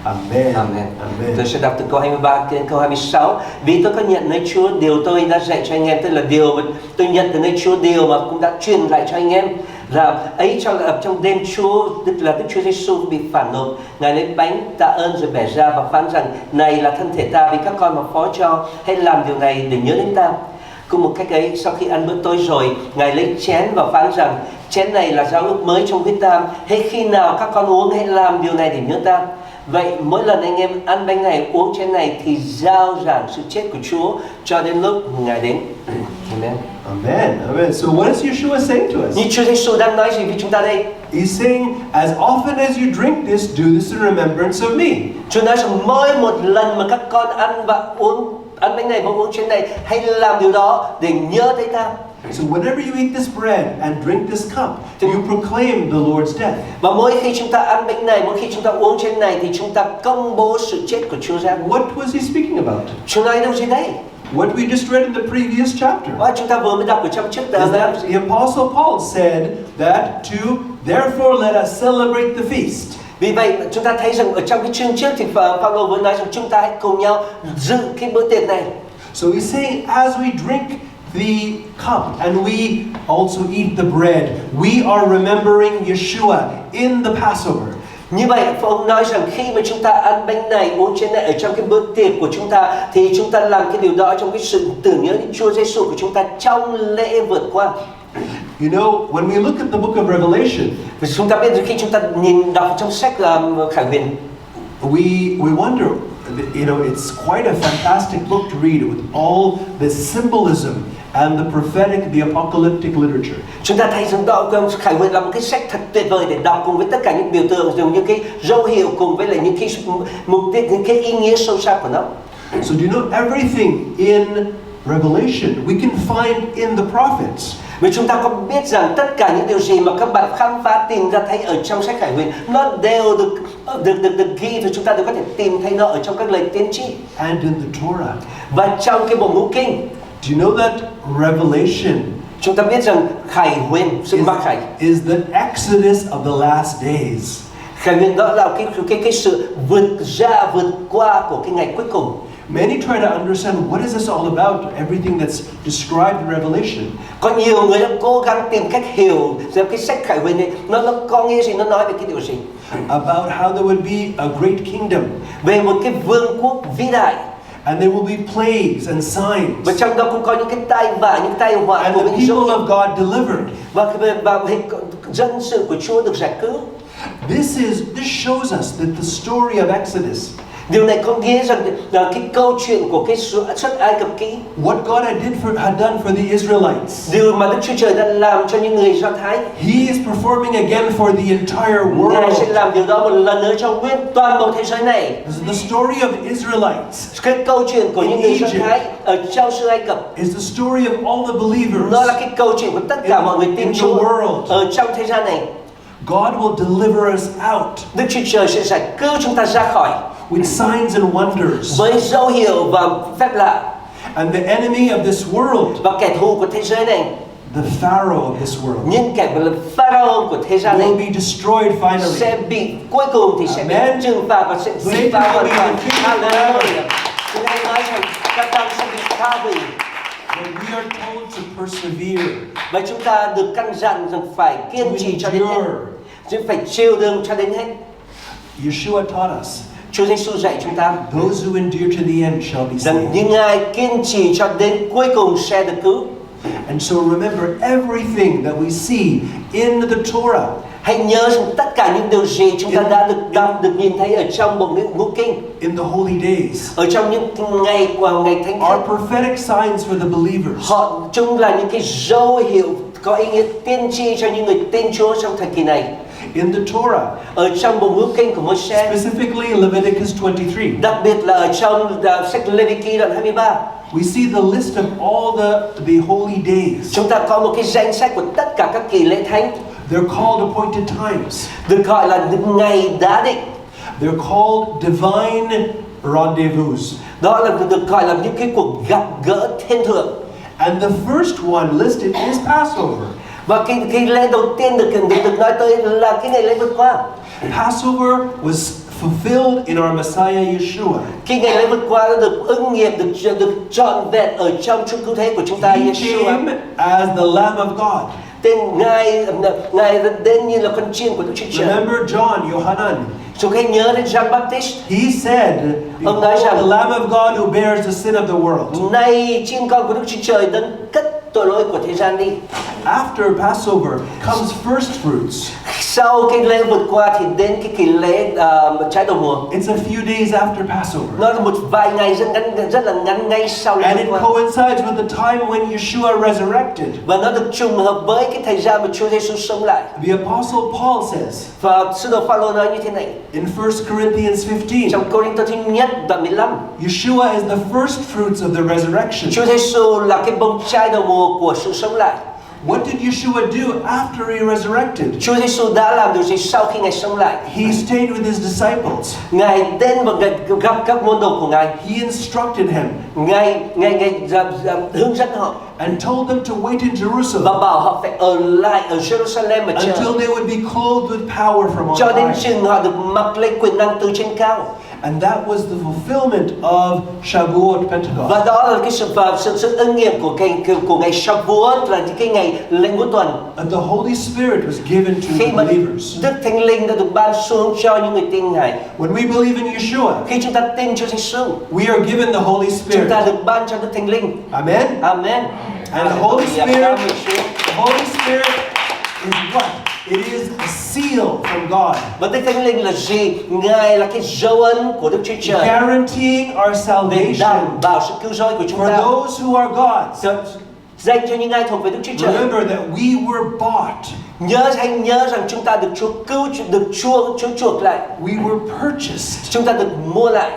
Amen. Amen. Amen. Tôi sẽ đọc từ câu 23 đến câu 26. Vì tôi có nhận nơi Chúa điều tôi đã dạy cho anh em, tức là điều mà tôi nhận từ nơi Chúa, điều mà cũng đã truyền lại cho anh em, là ấy trong đêm Chúa, tức là Đức Chúa Giêsu bị phản nộp, Ngài lấy bánh tạ ơn rồi bẻ ra và phán rằng, này là thân thể ta vì các con mà phó cho, hãy làm điều này để nhớ đến ta. Cùng một cách ấy, sau khi ăn bữa tối rồi, Ngài lấy chén và phán rằng, chén này là giao ước mới trong huyết ta, hãy khi nào các con uống hãy làm điều này để nhớ ta. Vậy mỗi lần anh em ăn bánh này, uống chén này thì rao giảng sự chết của Chúa cho đến lúc Ngài đến. Amen. Amen. Amen. So what is Yeshua saying to us? Như Chúa Giêsu đang nói gì với chúng ta đây? He's saying, as often as you drink this, do this in remembrance of me. Chúa nói rằng mỗi một lần mà các con ăn bánh này và uống chén này, hãy làm điều đó để nhớ tới ta. So whenever you eat this bread and drink this cup, you proclaim the Lord's death. Và mỗi khi chúng ta ăn bánh này, mỗi khi chúng ta uống chén này thì chúng ta công bố sự chết của Chúa ra. What was he speaking about? Chúa nói đâu gì đây? What we just read in the previous chapter. Chúng ta vừa mới đọc ở trong trước Is that the Apostle Paul said that therefore let us celebrate the feast. Vì vậy chúng ta thấy rằng ở trong cái chương trước thì Phaolô vừa nói rằng chúng ta hãy cùng nhau dự cái bữa tiệc này. So he's saying as we drink the cup and we also eat the bread, we are remembering Yeshua in the Passover. Như vậy ông nói rằng khi mà chúng ta ăn bánh này, uống chén này ở trong cái bữa tiệc của chúng ta, thì chúng ta làm cái điều đó trong cái sự tưởng nhớ đến Chúa Giêsu của chúng ta trong lễ vượt qua. You know, when we look at the book of Revelation, vì chúng ta biết khi chúng ta nhìn đọc trong sách Khải Huyền, we wonder, you know, it's quite a fantastic book to read with all the symbolism and the prophetic, the apocalyptic literature. Chúng ta thấy rằng Khải Huyền là một cái sách thật tuyệt vời để đọc cùng với tất cả những biểu tượng, dùng những cái dấu hiệu cùng với lại những cái mục đích, những cái ý nghĩa sâu sắc của nó. So do you know everything in Revelation we can find in the prophets? Vì chúng ta có biết rằng tất cả những điều gì mà các bạn khám phá tìm ra thấy ở trong sách Khải Huyền, nó đều được ghi, và chúng ta đều có thể tìm thấy nó ở trong các lời tiên tri and in the Torah. Và trong cái bộ ngũ kinh. Do you know that Revelation, chúng ta biết rằng Khải Huyền, sự mặc khải, is the Exodus of the last days. Khải Huyền đó là cái sự vượt qua của cái ngày cuối cùng. Many try to understand what is this all about, everything that's described in Revelation. Có nhiều người đã cố gắng tìm cách hiểu rằng cái sách Khải Huyền này nó có nghĩa gì, nó nói về cái điều gì. About how there would be a great kingdom. về một cái vương quốc vĩ đại. And there will be plagues and signs. Và trong đó cũng có những cái tai vạ, những tai họa And của the những dấu people hiệu. of God delivered. Và dân sự của Chúa được giải cứu. This shows us that the story of Exodus, Điều này có nghĩa rằng là cái câu chuyện của cái xuất Ai Cập ký, what God had done for the Israelites, điều mà Đức Chúa Trời đã làm cho những người Do Thái, He is performing again for the entire Ngài sẽ world. làm điều đó một lần nữa cho nguyên toàn bộ thế giới này. This is the story of the Israelites. Cái câu chuyện của những người Do Thái ở trong xứ Ai Cập, It's the story of all the believers. nó là cái câu chuyện của tất cả mọi người tin In the Chúa world. ở trong thế gian này. God will deliver us out Đức Chúa Trời sẽ giải cứu chúng ta ra khỏi with signs and wonders. với dấu hiệu và phép lạ. And the enemy of this world, Và kẻ thù của thế giới này, the Pharaoh of this world, những kẻ gọi là Pharaoh của thế gian will này, be destroyed finally. sẽ bị cuối cùng thì sẽ bị Amen. trừng phạt và sẽ hủy Satan phá will hoàn be toàn. defeated Hallelujah. Chúng ta nói rằng các tăng sẽ bị phá hủy. But we are told to persevere, Và chúng ta được căn dặn rằng phải to kiên trì cho đến hết, endure. chứ phải chịu đựng cho đến hết. Yeshua taught us, Chúa Giêsu dạy chúng ta those who endure to the end shall be rằng saved. những ai kiên trì cho đến cuối cùng sẽ được cứu. And so remember everything that we see in the Torah, Hãy nhớ rằng tất cả những điều gì chúng ta đã được đọc, được nhìn thấy ở trong bộ ngũ kinh, in the holy days, ở trong những ngày thánh are khiết. prophetic signs for the believers. Họ chúng là những cái dấu hiệu có ý nghĩa tiên tri cho những người tin Chúa trong thời kỳ này. In the Torah, Ở trong bộ ngũ kinh của Môi-se, specifically Leviticus 23, đặc biệt là ở trong sách Lê-vi-ký đoạn 23, we see the list of all the holy days. chúng ta có một cái danh sách của tất cả các kỳ lễ thánh, They're called appointed times. được gọi là những ngày đã định. They're called divine rendezvous. Đó là được gọi là những cái cuộc gặp gỡ thiên thượng. And the first one listed is Passover. Và cái lễ đầu tiên được nói tới là cái ngày lễ vượt qua. Passover was fulfilled in our Messiah Yeshua. Cái ngày lễ vượt qua đã được ứng nghiệm, được trọn vẹn ở trong Chúa Cứu Thế của chúng ta, He Yeshua. came as the Lamb of God. Tên Ngài đến như là con chiên của Đức Chúa Trời. Remember John, Yohanan. Chúng hãy nhớ đến John Baptist. He said, Ông "Behold nói rằng, the Lamb of God who bears the sin of the world." Này chiên con của Đức Chúa Trời đấng cất tội lỗi của thế gian đi. After Passover comes first fruits. Sau cái lễ vượt qua thì đến cái kỳ lễ trái đầu mùa. It's a few days after Passover. Nó là một vài ngày rất là ngắn ngay sau lễ And vượt it qua. coincides with the time when Yeshua resurrected. Và nó được trùng hợp với cái thời gian mà Chúa Giêsu sống lại. The Apostle Paul says Và sứ đồ Phaolô nói như thế này in 1 Corinthians 15, trong Cô-rinh-tô thứ nhất đoạn 15. Yeshua is the first fruits of the resurrection. Chúa Giêsu là cái bông trái đầu mùa của sự sống lại. What did Yeshua do after he resurrected? Chúa Giêsu đã làm điều gì sau khi Ngài sống lại? He stayed with his disciples. Ngài đến và gặp các môn đồ của Ngài. He instructed him Ngài hướng dẫn họ and told them to wait in và Jerusalem bảo họ phải ở lại ở Jerusalem mà chờ until they would be clothed with power from on cho đến high. chừng họ được mặc lấy quyền năng từ trên cao. And that was the fulfillment of Shavuot Pentecost. Và đó là cái sự ứng nghiệm của ngày Shavuot, là những cái ngày lễ ngũ tuần. And the Holy Spirit was given to Khi the mà believers. Đức Thánh Linh đã được ban xuống cho những người tin Ngài. When we believe in Yeshua, Khi chúng ta tin Chúa Giêsu, we are given the Holy chúng Spirit. ta được ban cho Đức Thánh Linh. Amen. Amen. And the Holy Hallelujah. Spirit, Cảm ơn Chúa. the Holy Spirit is what? It is a seal from God, Và Đức Thánh Linh là gì? Ngài là cái dấu ấn của Đức Chúa Trời guaranteeing our để salvation đảm bảo sự cứu rỗi của chúng for ta, those who are God's. dành cho những ai thuộc về Đức Chúa Trời. Remember that we were bought. Hãy nhớ rằng chúng ta được Chúa cứu, được Chúa chuộc lại. We were purchased Chúng ta được mua lại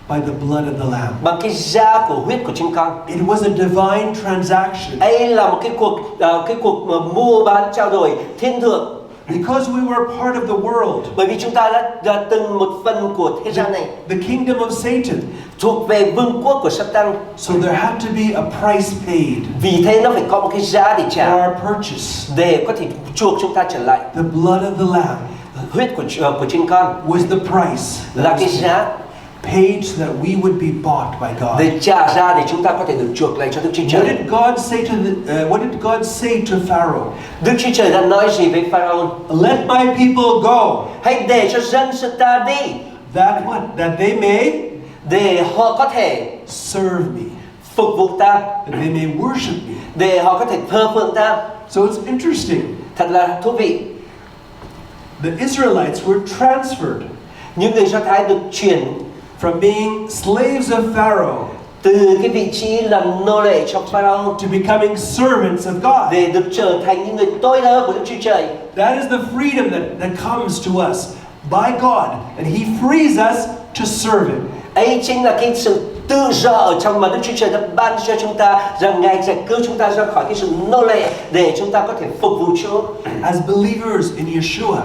by the blood of the Lamb. bằng cái da của huyết của chim con. It was a divine transaction. Đây là một cái cuộc mua bán trao đổi thiên thượng. Because we were part of the world, Bởi vì chúng ta đã từng một phần của thế gian này, the kingdom of Satan. thuộc về vương quốc của Satan. So there had to be a price paid Vì thế nó phải có một cái giá để for trả our purchase. để có thể chuộc chúng ta trở lại. The blood of the Lamb Huyết của chim con was the price là that cái was giá paid so that we would be bought by God. để trả ra để chúng ta có thể được chuộc lại cho Đức Chúa What Trời. did God say to what did God say to Pharaoh? Đức Chúa Trời đã nói gì với Pharaoh? Let my people go. Hãy để cho dân sự ta đi. that what? That they may để họ có thể serve me. phục vụ ta, That they may worship me. để họ có thể thờ phượng ta. So it's interesting. Thật là thú vị. The Israelites were transferred Những người Do Thái được chuyển from being slaves of Pharaoh từ cái vị trí làm nô lệ cho Pharaoh to becoming servants of God. để được trở thành những người tôi tớ của Đức Chúa Trời. That is the freedom that comes to us by God, and He frees us to serve Him. Ấy chính là cái sự tự do ở trong mà Đức Chúa Trời đã ban cho chúng ta, rằng Ngài giải cứu chúng ta ra khỏi cái sự nô lệ để chúng ta có thể phục vụ Chúa. As believers in Yeshua,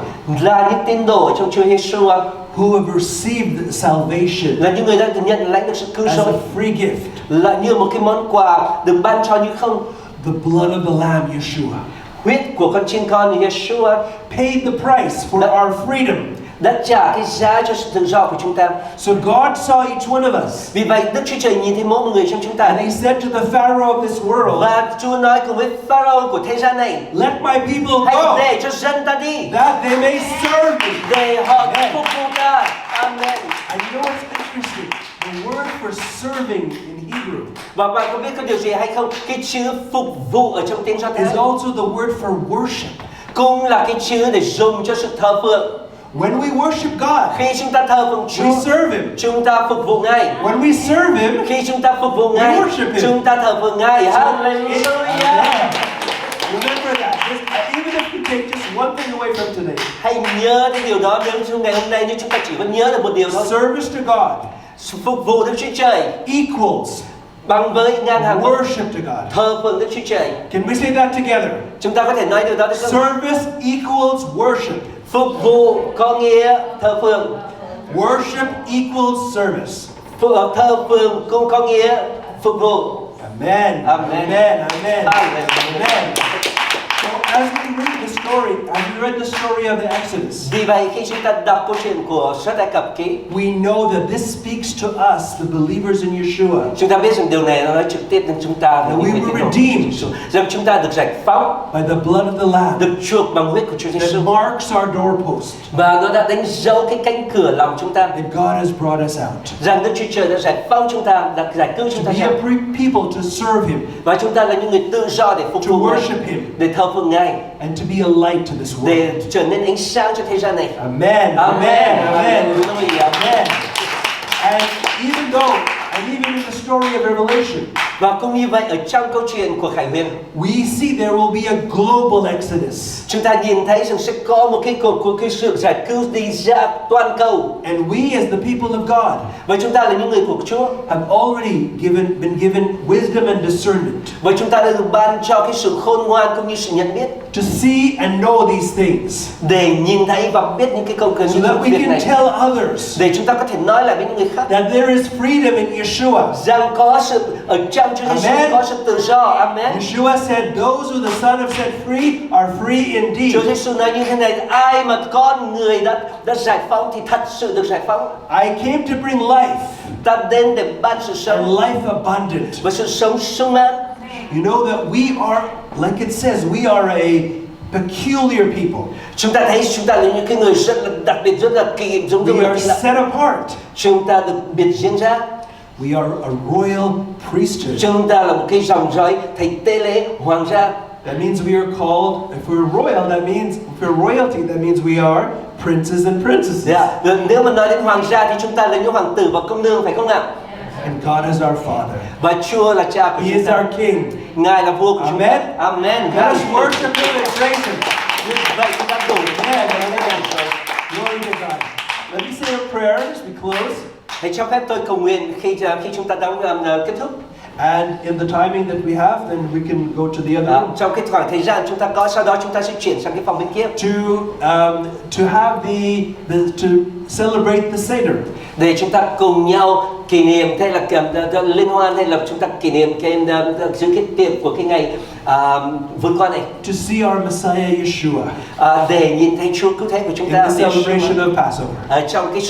Là những tín đồ trong Chúa Giêsu, who have received salvation là những người đã nhận lãnh được sự cứu as rỗi, a free gift, là như một cái món quà được ban cho như không. the blood of the Lamb Yeshua Huyết của con chiên con Giêsu paid the price for our freedom. đã trả cái giá cho sự tự do của chúng ta. So God saw each one of us, Vì vậy Đức Chúa Trời nhìn thấy mỗi một người trong chúng ta, and He said to the Pharaoh of this world, và Chúa nói cùng với Pharaoh của thế gian này: let my people hãy go, để cho dân ta đi, that they may serve me. để họ Amen. phục vụ ta. Amen. And you know what's interesting? The word for serving in Hebrew Và bạn có biết có điều gì hay không? Cái chữ phục vụ ở trong tiếng Do Thái is also the word for worship. cũng là cái chữ để dùng cho sự thờ phượng. When we worship God, Khi chúng ta thờ phượng we Chúa, serve Him. chúng ta phục vụ Ngài. When we serve Him, Khi chúng ta phục vụ Ngài, worship Him. chúng ta thờ phượng Ngài. Hallelujah. remember that. Even if you take just one thing away from today, Hãy nhớ đến điều đó. Nếu trong ngày hôm nay nếu chúng ta chỉ có nhớ được một điều thôi, service to God phục vụ Đức Chúa Trời equals bằng với ngang hàng worship to God. thờ phượng Đức Chúa Trời. Can we say that together? Chúng ta có thể nói điều đó được không? Service equals worship. Phục vụ có nghĩa thờ phượng. Worship equals service. Thờ phượng cũng có nghĩa phục vụ. Amen. Amen. Amen. Amen. Amen. Amen. So as we read the story, as we read the story of the Exodus, Vì vậy khi chúng ta đọc câu chuyện của Xuất Ai Cập ký, we know that this speaks to us, the believers in Yeshua, chúng ta biết rằng điều này nó nói trực tiếp đến chúng ta, that we were redeemed rằng chúng ta được giải phóng, by the blood of the Lamb được chuộc bằng huyết của Chúa that Giêsu, marks our doorpost, và nó đã đánh dấu cái cánh cửa lòng chúng ta, that God has brought us out. rằng Đức Chúa Trời đã giải phóng chúng ta, đã giải cứu chúng To ta be ra, a people to serve Him, và chúng ta là những người tự do để phục to vụ Ngài, worship Him, để thờ phượng Ngài, and to be a light to this world. để trở nên ánh sáng cho thế gian này. Amen. Amen. Amen. Hallelujah. Amen. And even in the story of Revelation, Và cũng như vậy ở trong câu chuyện của Khải Huyền, we see there will be a global exodus. chúng ta nhìn thấy rằng sẽ có một cái cuộc cái sự giải cứu đi ra toàn cầu. And we as the people of God Và chúng ta là những người của Chúa, have already been given wisdom and discernment và chúng ta đã được ban cho cái sự khôn ngoan cũng như sự nhận biết to see and know these things, để nhìn thấy và biết những cái câu cần so những that we việc can này, tell others để chúng ta có thể nói lại với những người khác that there is freedom in Yeshua. rằng có sự ở trong Chúa Giêsu Amen. có sự tự do. Amen. Yeshua said, those who the Son have set free are free Chúa indeed. Giêsu nói như thế này: ai mà con người đã giải phóng thì thật sự được giải phóng. I came to bring life Ta đến để ban sự and sống life abundant. và sự sống sung mãn. You know that we are, like it says, we are a peculiar people. Chúng ta thấy chúng ta là những cái người rất là đặc biệt, rất là kỳ, giống như We là are kỳ lạ. set apart. Chúng ta được biệt riêng ra. We are a royal priesthood. Chúng ta là một cái dòng dõi thầy tế lễ hoàng gia. That means we are called, if we're royal, that means, if we're royalty, that means we are princes and princesses. Nếu mà nói đến hoàng gia thì chúng ta là những hoàng tử và công nương, phải không ạ? And God is our Father. Và Chúa là cha của He chúng is ta. our King. Ngài là vua của chúng ta. Amen. Amen. Let us worship Him and praise Him. Như vậy chúng ta đủ. Glory to God. Let me say a prayer as we close. Hãy cho phép tôi cầu nguyện khi chúng ta đã kết thúc. And in the timing that we have, then we can go to the other room. Trong cái khoảng thời gian chúng ta có, sau đó chúng ta sẽ chuyển sang cái phòng bên kia. To have to celebrate the Seder. Để chúng ta cùng nhau kỷ niệm, hay là liên hoan, hay là chúng ta kỷ niệm giữ cái tiệc của cái ngày vượt qua này. To see our Messiah Yeshua. Để nhìn thấy Chúa cứu thế của chúng ta. In the celebration of Passover. Trong cái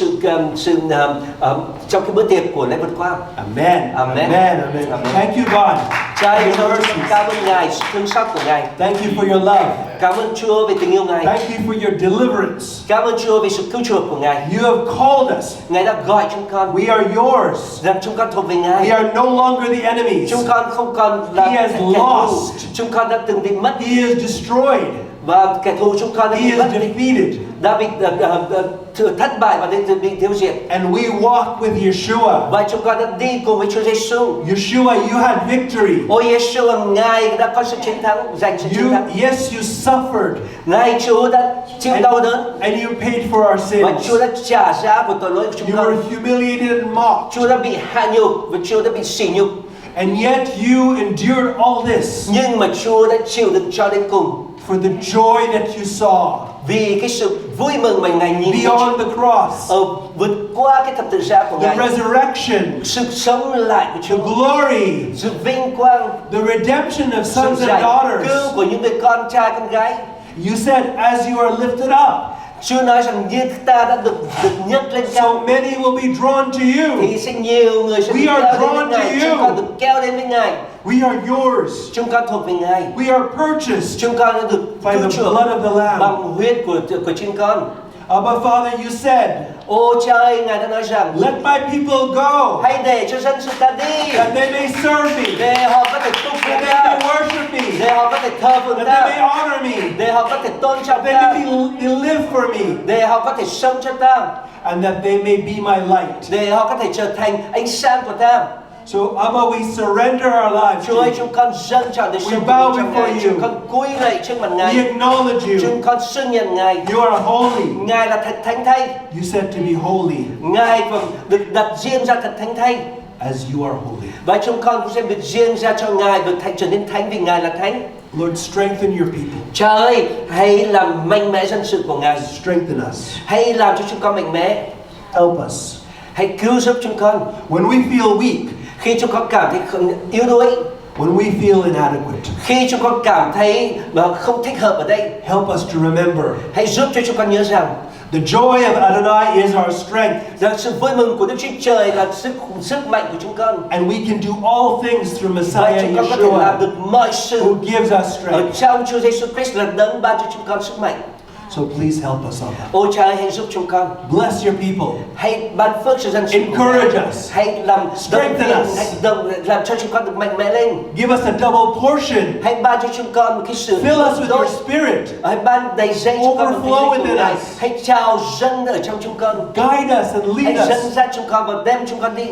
trong cái bữa tiệc của lễ vượt qua. Amen. Amen. Amen. Amen. Thank you, God. Cha ơi, your chúng con mercies. cảm ơn Ngài, sự thương xót của Ngài. Thank you for your love. Cảm ơn Chúa vì tình yêu Ngài. Thank you for your deliverance. Cảm ơn Chúa vì sự cứu chuộc của Ngài. You have called us. Ngài đã gọi chúng con We are yours. rằng chúng con thuộc về Ngài. We are no longer the enemies. Chúng con không còn là He has kẻ thù. lost. Chúng con đã từng bị mất He is destroyed. và kẻ thù chúng con đã He bị is mất, defeated. đã bị thất bại và bị tiêu diệt. And we walk with Yeshua. Và chúng con đã đi cùng với Chúa Giêsu. Yeshua, you had victory. Ôi Giêsu, Ngài đã có sự chiến thắng, giành sự chiến thắng. Yes, you suffered. Ngài Chúa đã chịu đau đớn And you paid for our và Chúa sins. đã trả giá của tội lỗi của chúng You were con. humiliated and mocked. Chúa đã bị hạ nhục và Chúa đã bị sỉ nhục. And yet you endured all this Nhưng mà Chúa đã chịu đựng cho đến cùng for the joy that you saw vì cái sự vui mừng mà Ngài nhìn thấy beyond the cross, vượt qua cái thập tự giá của the Ngài, resurrection, sự sống lại của the Chúa, glory, sự vinh quang, the redemption of sự sons and giải cứu daughters. của những người con trai con gái. You said, as you are lifted up, Chúa nói rằng như ta đã được nhấc lên so cao many will be drawn to you. thì sẽ nhiều người sẽ We bị are kéo đến drawn với Ngài. to Chúng you. con được kéo đến với Ngài. We are yours. Chúng con thuộc về Ngài. We are purchased Chúng con đã được by cứu the chuộc blood of the Lamb. bằng huyết của chính con. Abba Father, you said, Ô Cha ơi, Ngài đã nói rằng let my people go, hãy để cho dân sự ta đi that they may serve me, để họ có thể phục vụ that they ta, may worship me, để họ có thể thờ phượng that they may ta, honor me, để họ có thể tôn trọng that they ta, may live for me, để họ có thể sống cho ta, and that they may be my light. để họ có thể trở thành ánh sáng của ta. So, Abba, we surrender our lives Chúa to ơi, you. chúng con dâng trọn đời sống của bow mình trong before Ngài. you. Chúng con cúi lạy trước mặt We Ngài. acknowledge you. Chúng con xưng nhận Ngài. You are holy. Ngài là thật thánh thay. You said to be holy Ngài được đặt riêng ra thật thánh thay. as you are holy. Và chúng con cũng sẽ được riêng ra cho Ngài được trở nên thánh vì Ngài là thánh. Lord, strengthen your people. Cha ơi, hãy làm mạnh mẽ dân sự của Ngài. Strengthen us. Hãy làm cho chúng con mạnh mẽ. Help us. Hãy cứu giúp chúng con. When we feel weak, Khi chúng con cảm thấy yếu đuối, when we feel inadequate, khi chúng con cảm thấy mà không thích hợp ở đây, help us to remember hãy giúp cho chúng con nhớ rằng the joy of Adonai is our strength, rằng sự vui mừng của Đức Chúa Trời là sức mạnh của chúng con. and we can do all things through Và Messiah chúng con có thể làm Yeshua, được mọi sự who gives us ở strength. trong Chúa Giêsu Christ là đấng ban cho chúng con sức mạnh. So please help us on that. Ôi Cha ơi, hãy giúp chúng con. Bless your people. Hãy ban phước cho dân sự của Ngài. Encourage us. Hãy làm động Strengthen viên, us. hãy làm cho chúng con được mạnh mẽ lên. Give us a double portion. Hãy ban cho chúng con một cái sự Fill us with đôi. your spirit. Hãy ban đầy dây chúng con một Overflow cái của within Ngài. us. Hãy trào dâng ở trong chúng con. Guide us and Hãy lead dẫn us. dắt chúng con và đem chúng con đi.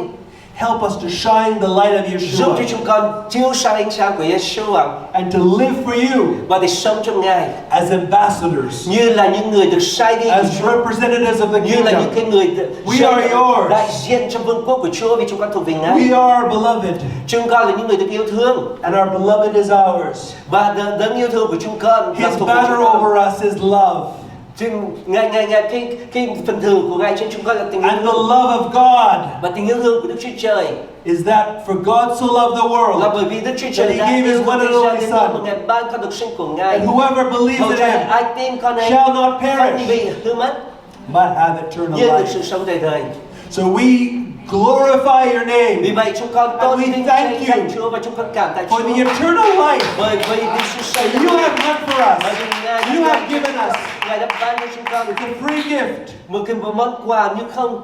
Help us to shine the light of Giúp cho Yeshua chúng con chiếu sáng ánh sáng của Yeshua and to live for you và để sống trong Ngài as ambassadors, như là những người được sai đi của as Chúa, representatives of the như là những kingdom. cái người We are yours. đại diện trong vương quốc của Chúa vì chúng con thuộc về Ngài. We are beloved, Chúng con là những người được yêu thương and our beloved is ours. và đấng yêu thương của chúng con là His thuộc về banner chúng con. over us is love, Cái phần thưởng của Ngài trên chúng con là tình yêu and the thương love of God và tình yêu thương của Đức Chúa Trời is that for God so loved the là world, bởi vì Đức Chúa Trời that He đã gave His yêu one thương and thế only gian đến Son. nỗi mà Ngài ban con độc sinh của Ngài. and whoever believes Hầu in cho Him ai tin con ấy shall not không perish, bị hư mất but have eternal nhưng được life. sự sống đời đời. So we glorify your Vì name vậy chúng con tôn we vinh thank danh you danh Chúa và chúng con cảm tạ for Chúa the eternal life bởi vì sự sống that you have meant for us. bởi vì Ngài You have given us. Ngài đã ban cho chúng con It's a free gift, một cái món quà như không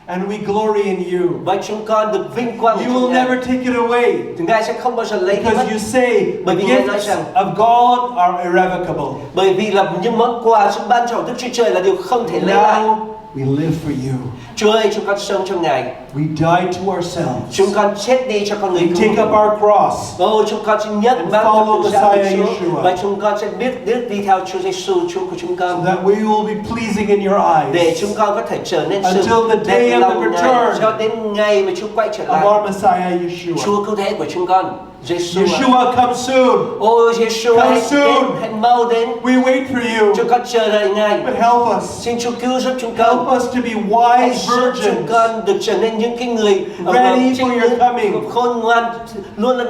and we glory in you. và chúng con được vinh quang You trong will Ngài. never take it away, Thì Ngài sẽ không bao giờ lấy đi mất because you say the Bởi vì Ngài nói gifts rằng of God are irrevocable. bởi vì là những món quà sự ban cho Đức Chúa Trời là điều không thể lấy lại. Now we live for you. Chúa ơi, chúng con sống trong Ngài. We die to ourselves. Chúng con chết đi cho con người We của take mình. up our cross Ô, chúng con sẽ nhấc and mang follow thập tự giá của Messiah Chúa Yeshua. và chúng con sẽ biết đi theo Chúa Giêsu, Chúa của chúng so con, that we will be pleasing in your để eyes chúng con có thể trở nên Until sự the day đẹp of the lòng Ngài return cho đến ngày mà Chúa quay trở of lại. our Messiah Yeshua. Chúa cứu thế của chúng con, Giêsu. Yeshua, come soon. Ôi Giêsu, Come hãy soon. đến, hãy mau đến. We wait for you, Chúng con chờ đợi Ngài. but help us. Xin Chúa cứu giúp chúng Help con. us to be Hãy wise giúp chúng virgins, con được trở nên những cái người Ready for your coming. khôn ngoan, luôn luôn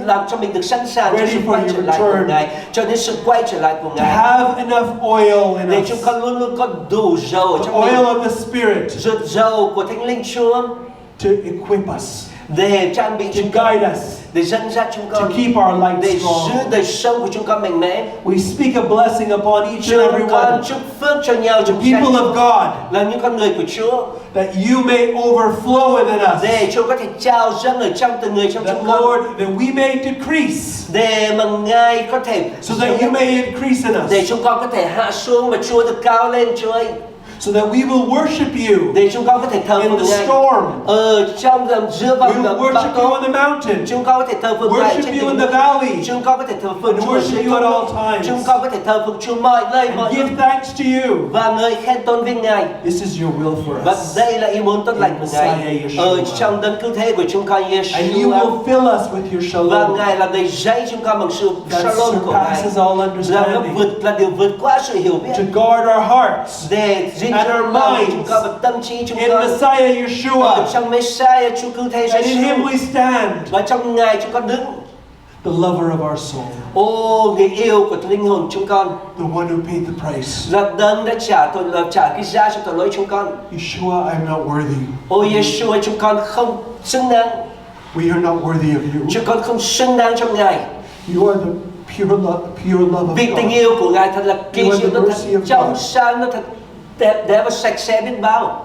làm cho mình được sẵn sàng cho Ready sự for quay your trở lại của return. Ngài, cho đến sự quay trở lại của to Ngài, have enough oil in để us, chúng con luôn luôn có đủ dầu ở the trong oil mình, of the Spirit, dầu của Thánh Linh Chúa to equip us, để trang bị to chúng con, guide us, để dẫn dắt chúng to con, keep our light để strong. giữ đời sống của chúng con mạnh mẽ. We speak a blessing upon each and every Chúng con one, chúc phước cho nhau the trong people danh of God, là những con người của Chúa, that you may overflow within us, để Chúa có thể trao dâng ở trong từng người trong that chúng con, Lord, that we may decrease, để mà Ngài có thể so that you may increase in để us, chúng con có thể hạ xuống và Chúa được cao lên, Chúa ơi, so that we will worship you để chúng con có thể thờ in phượng the Ngài storm. ở trong giữa We vòng will bão worship you tố. on the mountain, Chúng con có thể thờ phượng Ngài worship trên you đỉnh in the núi. valley, Chúng con có thể thờ phượng and Chúa ở worship dưới you at thung all lũng. times. Chúng con có thể thờ phượng Chúa mọi nơi mọi and lúc give thanks to you. và ngợi khen tôn vinh Ngài. This is your will for Và us. đây là ý muốn tốt lành của Ngài ở trong đấng cứu thế của chúng con And you Yeshua. will fill us with your Và shalom Ngài là đầy dẫy chúng con bằng sự that shalom của Ngài, surpasses all là nó understanding, là điều vượt qua sự hiểu biết, to guard our hearts để gìn and giữ our lòng minds chúng con và tâm trí chúng in con Messiah ở Yeshua. trong Messiah Chúa cứu thế And in Him Giêsu, we stand, và trong Ngài chúng con đứng. the lover of our soul, Ô người yêu của linh hồn chúng con, the one who paid the price. là đấng đã trả cái giá cho tội lỗi chúng con. Yeshua, I'm not worthy. Ô Yeshua, chúng con không xứng đáng, We are not worthy of you. chúng con không xứng đáng trong Ngài. You are the pure love of Vì tình God. yêu của Ngài thật là kỳ You are diệu, the nó mercy thật of trong God. sáng, nó thật đẹp đẽ và sạch sẽ biết bao.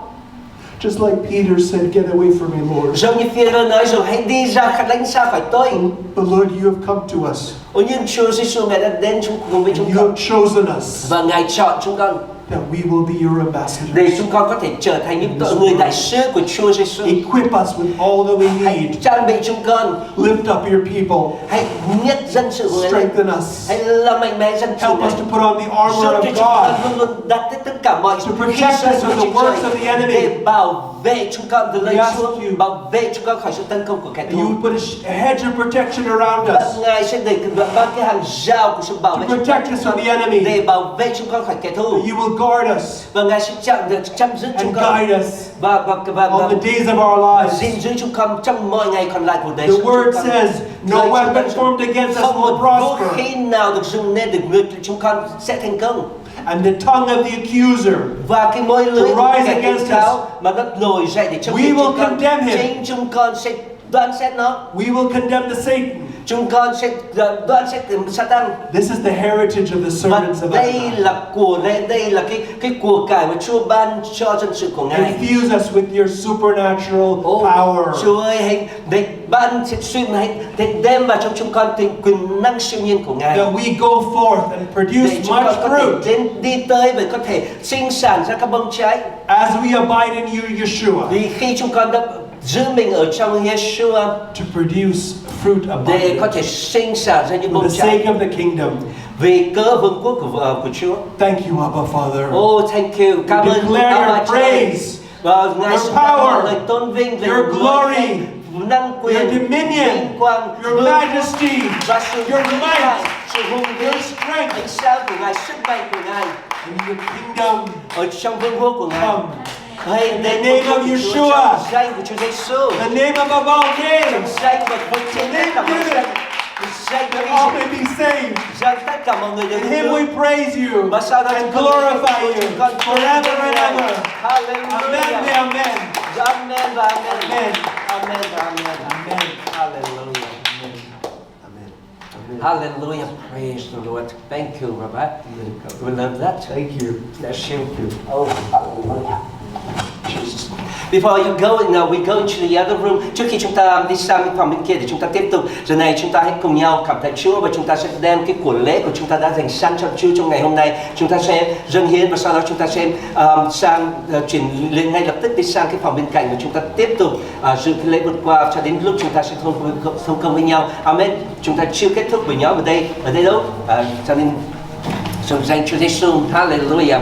Just like Peter said, get away from me, Lord. Giống như Phi-e-rơ nói rồi, hãy đi ra lánh xa khỏi tôi. But Lord, you have come to us. Ôi nhưng Chúa Giêsu, Ngài đã đến cùng với And chúng you con have chosen us và Ngài chọn chúng con that we will be your để ambassadors. chúng con có thể trở thành những người đại sứ của Chúa Giêsu. Equip us with all that we Hãy need. trang bị chúng con, Lift up your people. hãy nhất dân sự của Ngài lên, Strengthen us. hãy làm mạnh mẽ dân sự Help này, us to put on the armor giúp cho of chúng con God. luôn luôn đặt tất cả mọi To protect us from the works of the enemy. để bảo vệ chúng con từ lời We ask Chúa, you. bảo vệ chúng con khỏi sự tấn công của kẻ And thù. you would put a hedge of protection around Và us Ngài sẽ để ban cái hàng rào của sự bảo vệ to chúng protect us from the enemy. để bảo vệ chúng con khỏi kẻ thù. You will guard us Và Ngài sẽ chăm giữ chúng and con guide us và all the days of our lives. gìn giữ chúng con trong mọi ngày còn lại của đời The sống word chúng con. says, no Lời Chúa weapon nói rằng, formed against us không will một vũ prosper. khí nào được dùng nên để ngược lại chúng con sẽ thành công. And the tongue of the accuser, Và cái môi lưỡi To của rise kẻ against tố cáo mà nó nổi dậy để chống We lại will chúng con, condemn him. chính chúng con sẽ đoán xét nó. we will condemn the Satan. Chúng con sẽ đoán xét Satan. This is the heritage of the Và servants of đây God. là đây là cái của cải mà Chúa ban cho dân sự của Ngài. Infuse us with your supernatural power. Chúa ơi, hãy để ban hãy đem vào trong chúng con quyền năng siêu nhiên của Ngài. That we go forth and Để produce chúng much con có fruit thể đi tới và có thể sinh sản ra các bông trái. as we abide in you, Yeshua, Vì khi chúng con đã giữ mình ở trong Yeshua to produce fruit để có abundant thể sinh sản ra những for bông the trái sake of the kingdom. vì cớ vương quốc của Chúa. Thank you, Abba Father. Oh, thank you. Cảm ơn declare Abba your Chúa ơi. praise, Và Ngài your sẽ power, lời tôn vinh, lời your glory, năng quyền, your dominion, vinh quang, your vương quốc majesty, và sự your vĩ might, đại, sự hùng vĩ, your strength, ánh sáng của Ngài, sức mạnh của Ngài and your kingdom ở trong vương quốc của Ngài. come. Hãy In the đến name vương quốc of của Chúa, Yeshua. trong danh của Chúa Giêsu, The name above all trong names, danh và vượt trên tất cả mọi danh, danh that của all Chúa, may be saved. rằng tất cả mọi người đều In được Him cứu. we praise you Và sau đó and chúng con glorify you chúng con forever and ever. Amen Hallelujah. and amen. Amen và amen. Amen. Amen và amen. Amen. Hallelujah. Amen. Hallelujah. Praise the Lord. Thank you, Rabbi. We love that. Thank you. Bless you. Oh, hallelujah. Jesus. Before you go, we go into the other room. Trước khi chúng ta đi sang cái phòng bên kia để chúng ta tiếp tục, giờ này chúng ta hãy cùng nhau cảm tạ Chúa và chúng ta sẽ đem cái của lễ của chúng ta đã dành sẵn cho Chúa trong ngày hôm nay. Chúng ta sẽ dâng hiến và sau đó chúng ta sẽ chuyển lên ngay lập tức đi sang cái phòng bên cạnh và chúng ta tiếp tục dự cái lễ vượt qua cho đến lúc chúng ta sẽ thông công với nhau. Amen. Chúng ta chưa kết thúc với nhau ở đây đâu. Cho nên trong danh Chúa Giêsu, Hallelujah.